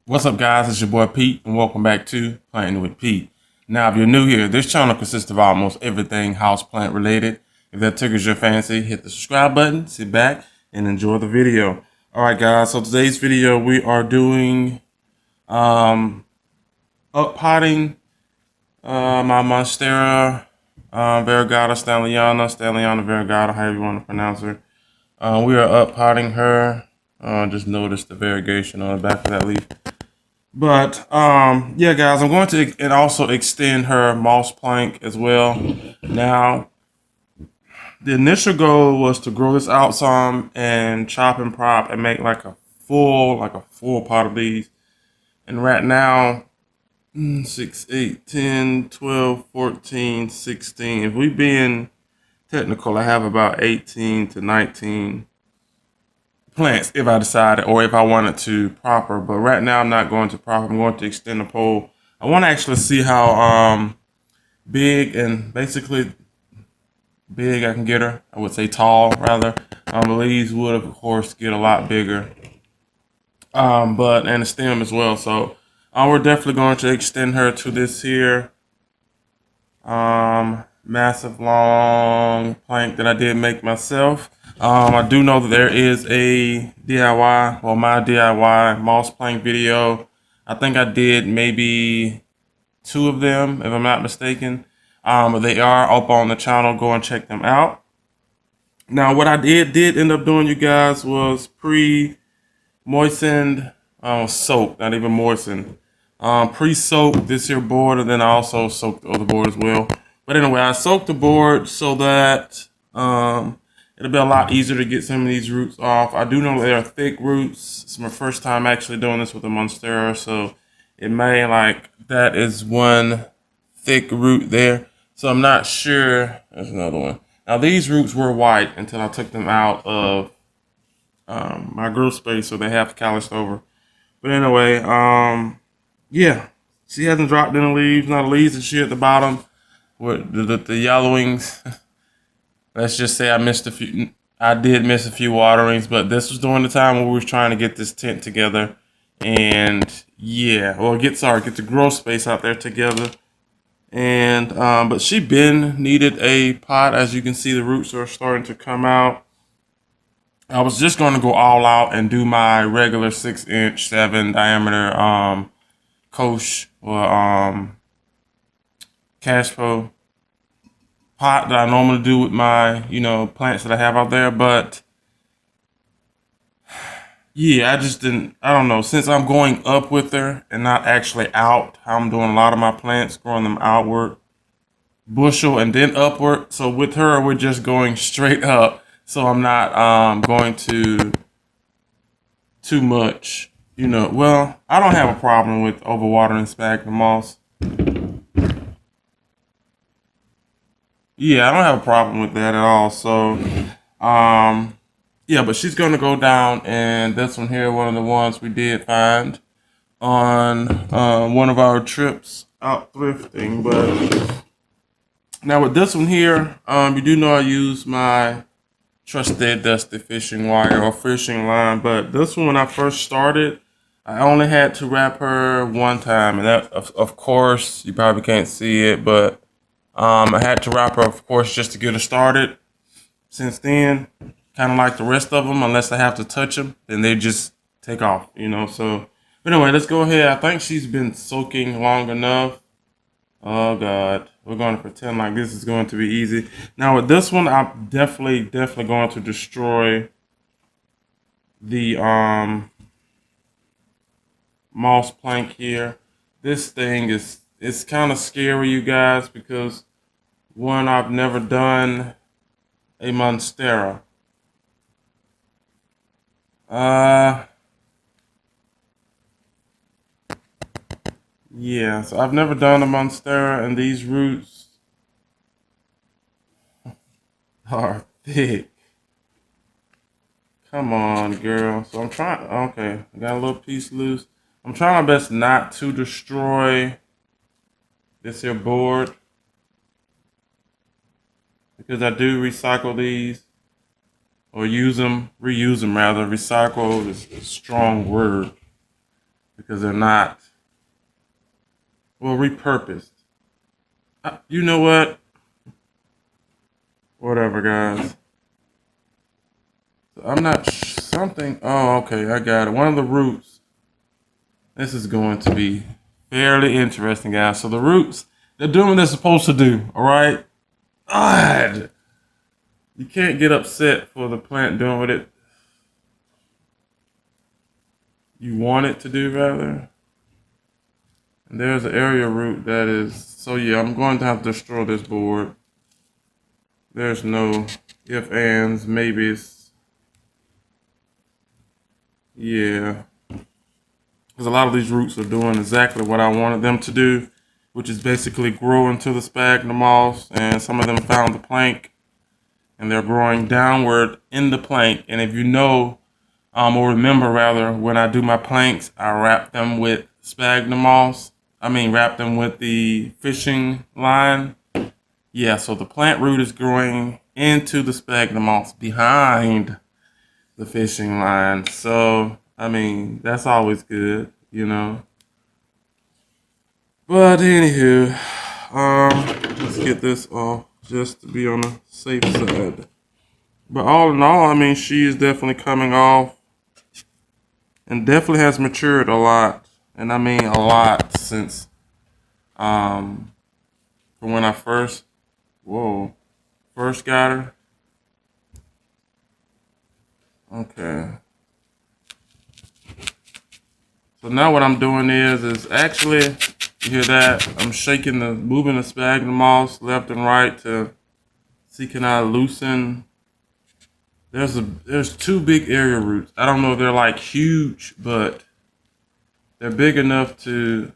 What's up, guys? It's your boy Pete, and welcome back to Planting with Pete. Now, if you're new here, this channel consists of almost everything houseplant related. If that tickles your fancy, hit the subscribe button, sit back, and enjoy the video. Alright, guys, so today's video we are doing uppotting my Monstera variegata Standleyana variegata, however you want to pronounce her. We are uppotting her. Just notice the variegation on the back of that leaf. But yeah, guys, I'm going to and also extend her moss plank as well. Now, the initial goal was to grow this out some and chop and prop and make like a full pot of these. And right now, 6, 8, 10, 12, 14, 16. If we being technical, I have about 18 to 19 plants if I decided, or if I wanted to proper. But right now I'm not going to proper. I'm going to extend the pole. I want to actually see how big and basically big I can get her. I would say tall rather. The leaves would of course get a lot bigger. But and the stem as well. So we're definitely going to extend her to this here massive long plank that I did make myself. I do know that there is a DIY, well, my DIY moss plank video. I think I did maybe 2 of them, if I'm not mistaken. But they are up on the channel. Go and check them out. Now, what I did end up doing, you guys, was pre-moistened, soaked, not even moistened. Pre-soaked this here board, and then I also soaked the other board as well. But anyway, I soaked the board so that it'll be a lot easier to get some of these roots off. I do know they are thick roots. It's my first time actually doing this with a Monstera, so it may, like, that is one thick root there. So I'm not sure. There's another one. Now these roots were white until I took them out of my grow space, so they have calloused over. But anyway, yeah, she hasn't dropped any leaves. Now the leaves that she at the bottom with the yellowings. Let's just say I missed a few. I did miss a few waterings, but this was during the time when we were trying to get this tent together, and yeah, well, get the grow space out there together. And but she been needed a pot. As you can see, the roots are starting to come out. I was just going to go all out and do my regular 6-inch 7 diameter Koch or Cashpo pot that I normally do with my plants that I have out there. But yeah, I just didn't. I don't know, since I'm going up with her and not actually out. How I'm doing a lot of my plants, growing them outward, bushel and then upward. So with her, we're just going straight up. So I'm not going to too much. Well, I don't have a problem with overwatering sphagnum moss. Yeah, I don't have a problem with that at all. So, yeah, but she's gonna go down, and this one here, one of the ones we did find on one of our trips out thrifting. But now with this one here, you do know I use my trusted dusty fishing wire or fishing line. But this one, when I first started, I only had to wrap her one time, and that, of course, you probably can't see it, but I had to wrap her, of course, just to get her started. Since then, kind of like the rest of them, unless I have to touch them, then they just take off, So, but anyway, let's go ahead. I think she's been soaking long enough. Oh, God. We're going to pretend like this is going to be easy. Now, with this one, I'm definitely going to destroy the moss plank here. This thing it's kind of scary, you guys, because one, I've never done a Monstera. Yeah, so I've never done a Monstera, and these roots are thick. Come on, girl. So I'm trying. Okay, I got a little piece loose. I'm trying my best not to destroy this here board, because I do recycle these, or reuse them rather. Recycle is a strong word, because they're not, well, repurposed. You know what? Whatever, guys. So I'm not something. Oh, okay, I got it. One of the roots. This is going to be fairly interesting, guys. So the roots, they're doing what they're supposed to do. All right. God, you can't get upset for the plant doing what you want it to do, rather. And there's an area root that is. So yeah, I'm going to have to destroy this board. There's no if, ands, maybes. Yeah. Because a lot of these roots are doing exactly what I wanted them to do, which is basically grow into the sphagnum moss. And some of them found the plank, and they're growing downward in the plank. And if you know, or remember rather, when I do my planks, I wrap them with sphagnum moss. Wrap them with the fishing line. Yeah, so the plant root is growing into the sphagnum moss behind the fishing line. So, that's always good, you know. But anywho, let's get this off just to be on the safe side. But all in all, she is definitely coming off and definitely has matured a lot. And I mean a lot since from when I first got her. Okay. So now what I'm doing is actually, you hear that? I'm moving the sphagnum moss left and right to see, can I loosen. There's two big area roots. I don't know if they're like huge, but they're big enough to,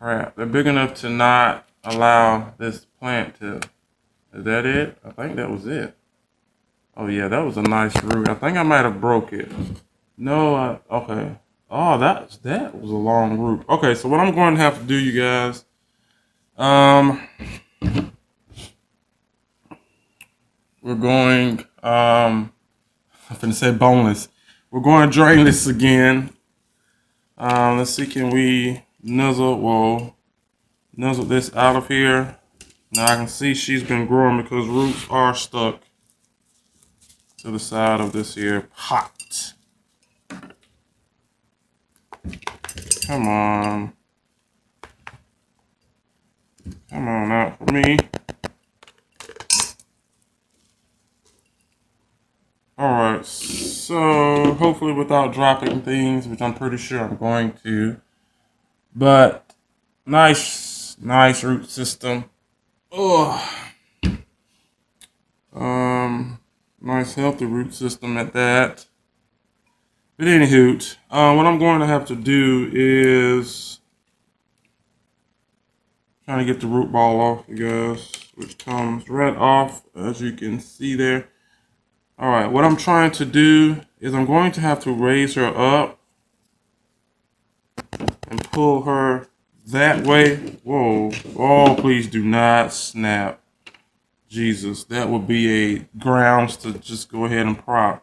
they're big enough to not allow this plant to, is that it? I think that was it. Oh yeah, that was a nice root. I think I might have broke it. No, okay. Oh, that was a long root. Okay, so what I'm going to have to do, you guys, we're going, I'm finna say boneless. We're going to drain this again. Let's see, can we nuzzle this out of here? Now I can see she's been growing because roots are stuck to the side of this here pot. Come on. Come on out for me. Alright, so hopefully without dropping things, which I'm pretty sure I'm going to. But nice root system. Oh. Nice healthy root system at that. But anywho, what I'm going to have to do is trying to get the root ball off, you guys, which comes right off, as you can see there. All right, what I'm trying to do is I'm going to have to raise her up and pull her that way. Whoa, oh, please do not snap. Jesus, that would be a grounds to just go ahead and prop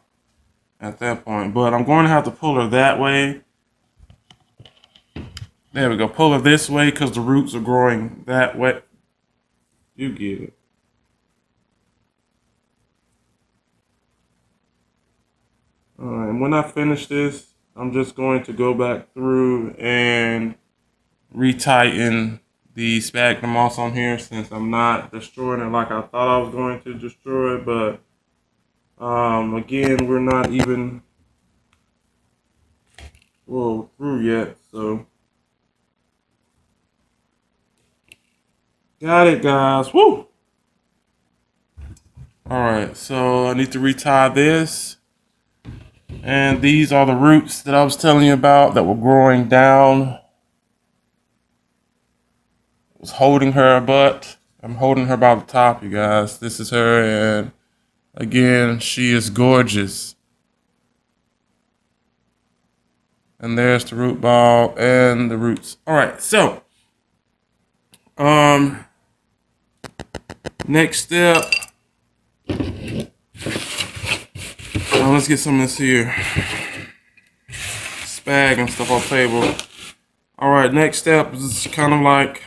at that point. But I'm going to have to pull her that way. There we go. Pull her this way because the roots are growing that way. You get it. Alright, and when I finish this, I'm just going to go back through and retighten the sphagnum moss on here, since I'm not destroying it like I thought I was going to destroy it. But again, we're not even through yet, so got it, guys. Woo! Alright, so I need to retie this. And these are the roots that I was telling you about that were growing down. I was holding her butt. I'm holding her by the top, you guys. This is her, and again, she is gorgeous. And there's the root ball and the roots. Alright, so next step. Let's get some of this here. spag and stuff off the table. All right, next step is kind of like,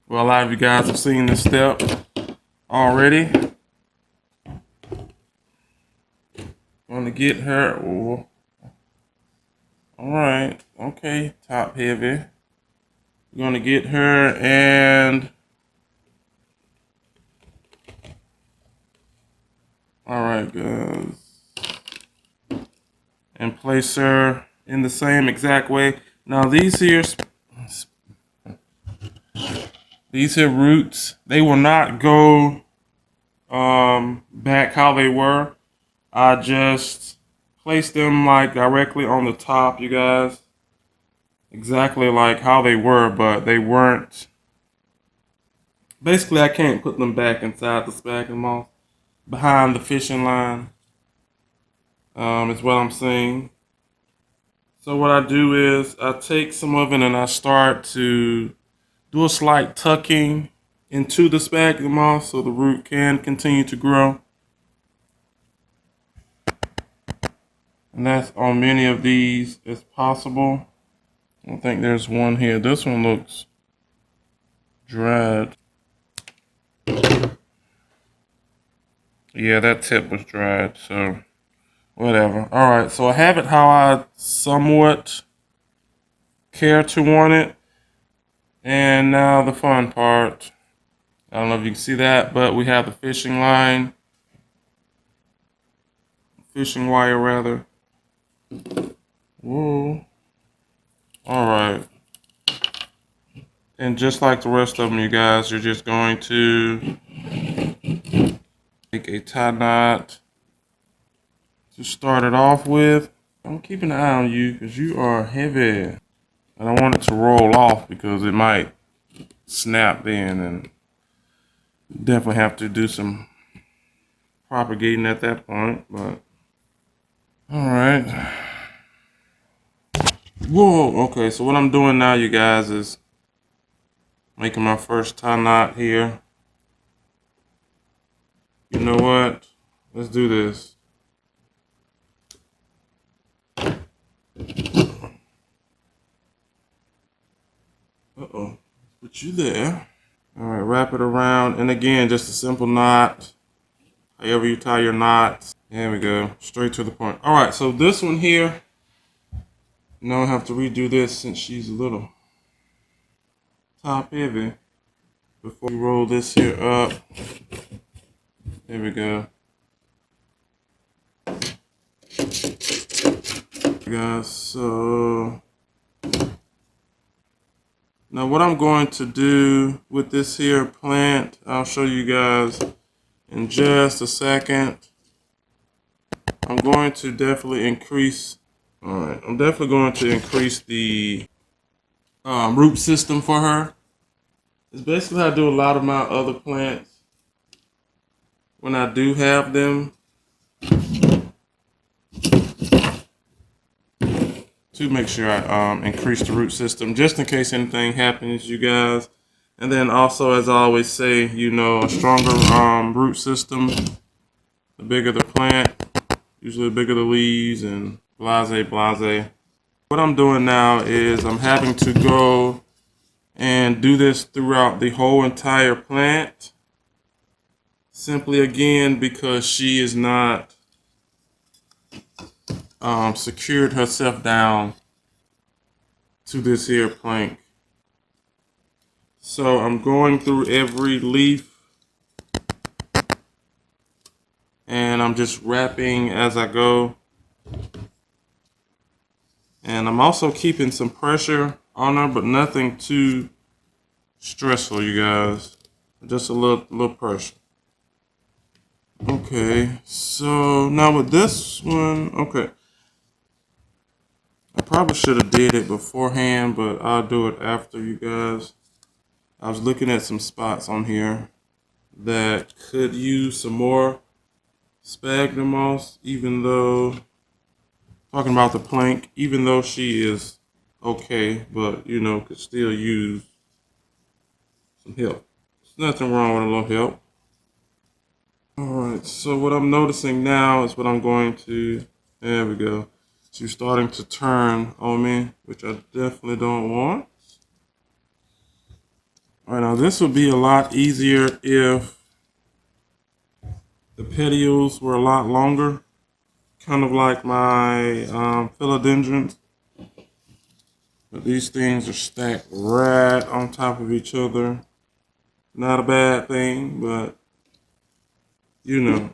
well, a lot of you guys have seen this step already. Want to get her. Ooh. All right, okay, top heavy. We're going to get her and, all right, guys, and place her in the same exact way. Now these here roots, they will not go back how they were. I just placed them like directly on the top, you guys. Exactly like how they were, but they weren't. Basically, I can't put them back inside the sphagnum moss behind the fishing line. Is what I'm saying. So what I do is I take some of it and I start to do a slight tucking into the sphagnum moss so the root can continue to grow. And that's on many of these as possible. I think there's one here. This one looks dried. Yeah, that tip was dried, so whatever. All right, so I have it how I somewhat care to want it. And now the fun part. I don't know if you can see that, but we have the fishing line. Fishing wire, rather. Whoa. All right. And just like the rest of them, you guys, you're just going to make a tie knot to start it off with. I'm keeping an eye on you because you are heavy. I don't want it to roll off because it might snap then, and definitely have to do some propagating at that point. But all right. Whoa. Okay. So what I'm doing now, you guys, is making my first tie knot here. You know what? Let's do this. Uh-oh. Put you there. All right, wrap it around. And again, just a simple knot. However you tie your knots. There we go. Straight to the point. All right, so this one here, now I have to redo this since she's a little top heavy. Before we roll this here up. There we go. Guys, so now what I'm going to do with this here plant, I'll show you guys in just a second. I'm going to definitely increase, alright, I'm definitely going to increase the root system for her. It's basically how I do a lot of my other plants when I do have them, to make sure I increase the root system just in case anything happens, you guys. And then also, as I always say, you know, a stronger root system, the bigger the plant, usually the bigger the leaves, and blase, blase. What I'm doing now is I'm having to go and do this throughout the whole entire plant. Simply, again, because she is not secured herself down to this here plank. So I'm going through every leaf and I'm just wrapping as I go. And I'm also keeping some pressure on her, but nothing too stressful, you guys. Just a little pressure. Okay, so now with this one, okay. I probably should have did it beforehand, but I'll do it after, you guys. I was looking at some spots on here that could use some more sphagnum moss, even though, talking about the plank, even though she is okay, but, you know, could still use some help. There's nothing wrong with a little help. Alright, so what I'm noticing now is what I'm going to, there we go. She's starting to turn on me, which I definitely don't want. All right, now this would be a lot easier if the petioles were a lot longer, kind of like my philodendrons. But these things are stacked right on top of each other. Not a bad thing, but you know,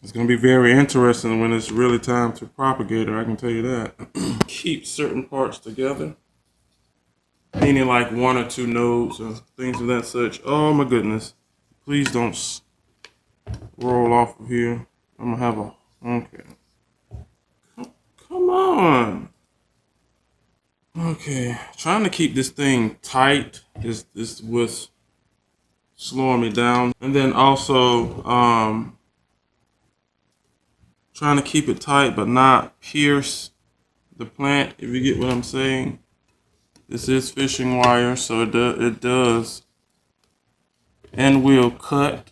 it's going to be very interesting when it's really time to propagate her, I can tell you that. Keep certain parts together, meaning like 1 or 2 nodes or things of that such. Oh my goodness. Please don't roll off of here. I'm going to have a, okay. Come on. Okay, trying to keep this thing tight is was slowing me down. And then also, trying to keep it tight but not pierce the plant, if you get what I'm saying. This is fishing wire, so it does and will cut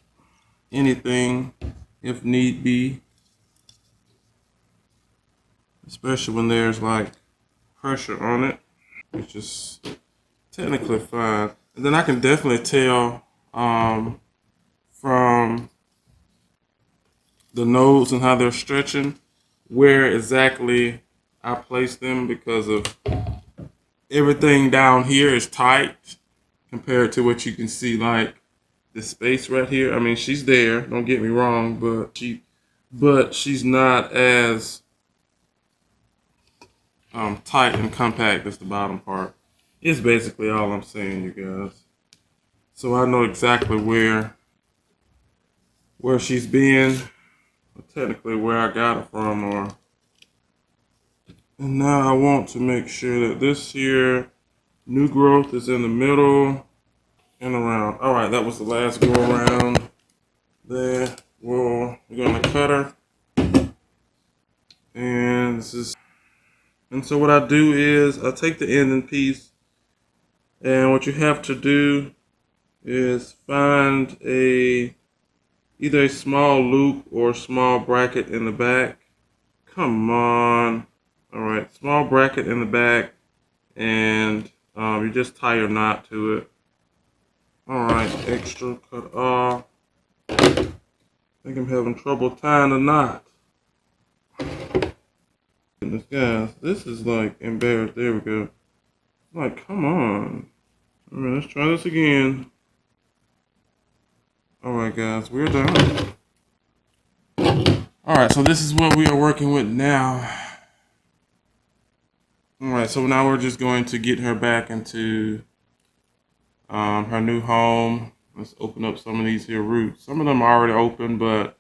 anything if need be, especially when there's like pressure on it, which is technically fine. And then I can definitely tell from the nodes and how they're stretching where exactly I place them, because of everything down here is tight compared to what you can see, like the space right here. I mean, she's there, don't get me wrong, but she's not as tight and compact as the bottom part. It's basically all I'm saying, you guys. So I know exactly where she's been, or technically where I got it from, and now I want to make sure that this here new growth is in the middle and around. All right, that was the last go around there. We're gonna cut her, and this is. And so what I do is I take the ending piece, and what you have to do is find either a small loop or a small bracket in the back. Come on. All right, small bracket in the back, and you just tie your knot to it. All right, extra cut off. I think I'm having trouble tying the knot. Goodness, guys, this is like embarrassed. There we go. Like, come on. All right, let's try this again. All right, guys, we're done. All right, so this is what we are working with now. All right, so now we're just going to get her back into her new home. Let's open up some of these here roots. Some of them are already open, but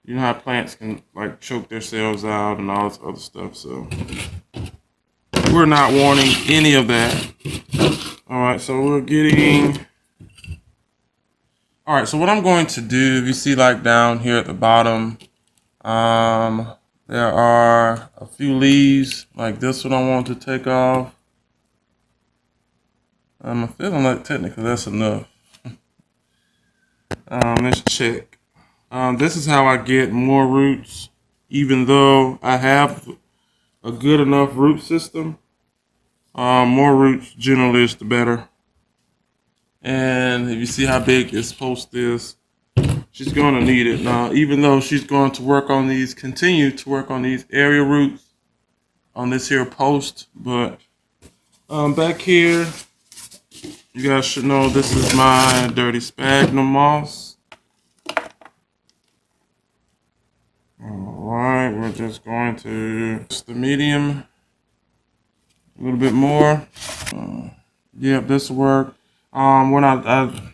you know how plants can like choke themselves out and all this other stuff. So we're not wanting any of that. All right, so we're getting. All right, so what I'm going to do, if you see like down here at the bottom, there are a few leaves like this one I want to take off. I'm feeling like technically that's enough. Let's check. This is how I get more roots, even though I have a good enough root system. More roots generally is the better. And if you see how big this post is, she's going to need it. Now, even though she's going to work on these, continue to work on these area roots on this here post, but back here, you guys should know this is my dirty sphagnum moss. Alright, we're just going to the medium a little bit more. Yep, this will work. When I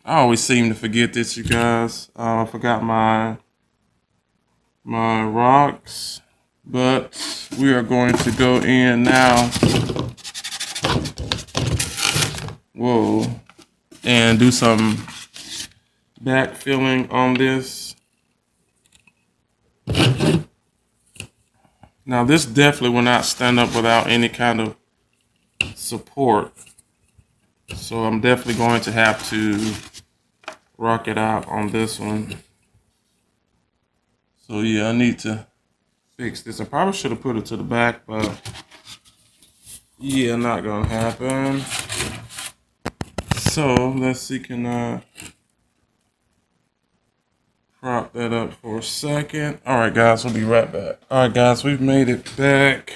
always seem to forget this, you guys. I forgot my rocks, but we are going to go in now. Whoa, and do some backfilling on this. Now this definitely will not stand up without any kind of support. So I'm definitely going to have to rock it out on this one. So yeah, I need to fix this. I probably should have put it to the back, but yeah, not gonna happen. So let's see, can I prop that up for a second? All right, guys, we'll be right back. All right, guys, we've made it back.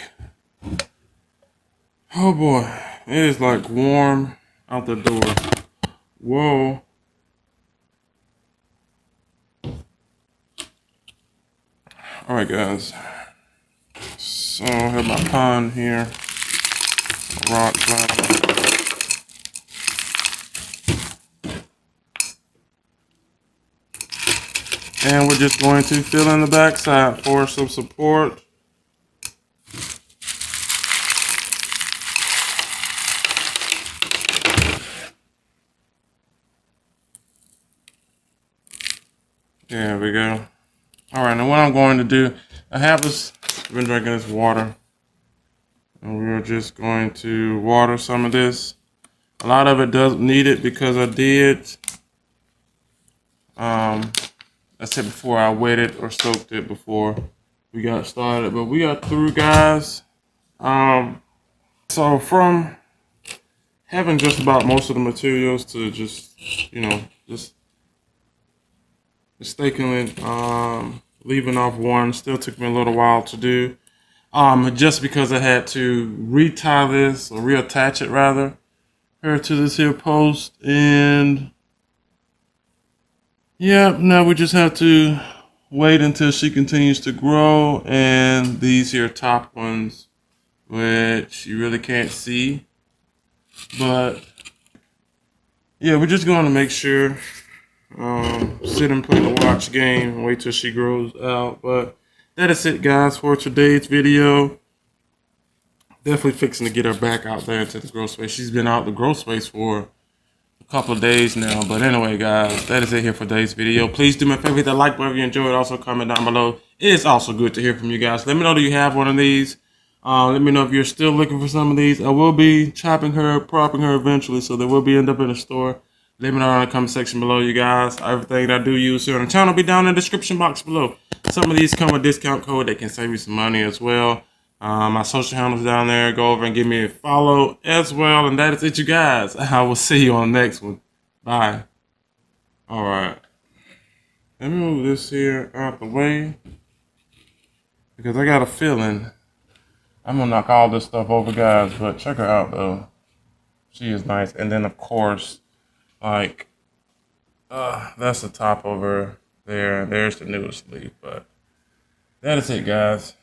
Oh boy, it is like warm out the door. Whoa. All right, guys. So I have my pond here. Rock slide. And we're just going to fill in the backside for some support. There we go. All right, now what I'm going to do, I have this, I've been drinking this water. And we're just going to water some of this. A lot of it doesn't need it because I did, I said before, I wetted or soaked it before we got started. But we got through, guys. So from having just about most of the materials to just, you know, just mistakenly leaving off one, still took me a little while to do. Just because I had to retie this, or reattach it rather, here to this here post. And yeah, now we just have to wait until she continues to grow. And these here top ones, which you really can't see, but yeah, we're just going to make sure, sit and play the watch game and wait till she grows out. But that is it, guys, for today's video. Definitely fixing to get her back out there into the grow space. She's been out the grow space for a couple of days now. But anyway, guys, that is it here for today's video. Please do me a favor, hit that like button if you enjoyed. Also, comment down below. It is also good to hear from you guys. Let me know that you have one of these. Let me know if you're still looking for some of these. I will be chopping her, propping her eventually, so they will be end up in the store. Let me know in the comment section below, you guys. Everything that I do use here on the channel will be down in the description box below. Some of these come with discount code. They can save you some money as well. My social handles down there. Go over and give me a follow as well. And that is it, you guys. I will see you on the next one. Bye. All right. Let me move this here out the way, because I got a feeling I'm going to knock all this stuff over, guys. But check her out, though. She is nice. And then, of course, like, that's the top over there. There's the newest leaf. But that is it, guys.